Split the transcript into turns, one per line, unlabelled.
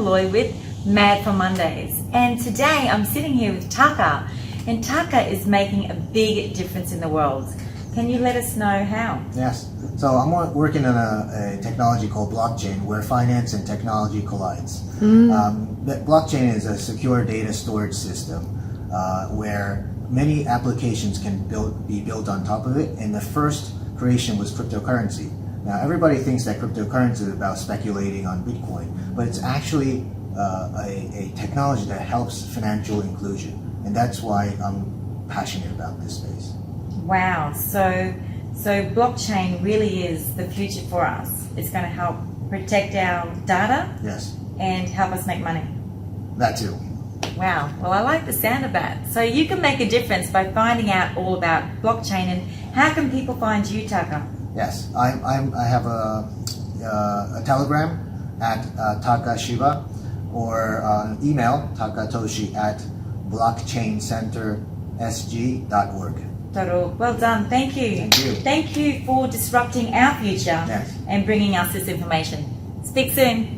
Molloy with M.A.D for Mondays, and today I'm sitting here with Taka, and Taka is making a big difference in the world. Can you let us know how?
Yes. So I'm working on a technology called blockchain where finance and technology collides. The blockchain is a secure data storage system where many applications can be built on top of it, and the first creation was cryptocurrency. Now everybody thinks that cryptocurrency is about speculating on Bitcoin, but it's actually a technology that helps financial inclusion, and that's why I'm passionate about this space.
Wow, so blockchain really is the future for us. It's going to help protect our data.
Yes.
And help us make money.
That too.
Wow, well I like the sound of that. So you can make a difference by finding out all about blockchain, and how can people find you, Taka?
Yes, I have a Telegram at Taka Shiba, or email takatoshi@blockchaincentersg.org.
Well done, thank you.
Thank you.
Thank you for disrupting our future.
Yes.
And bringing us this information. Speak soon.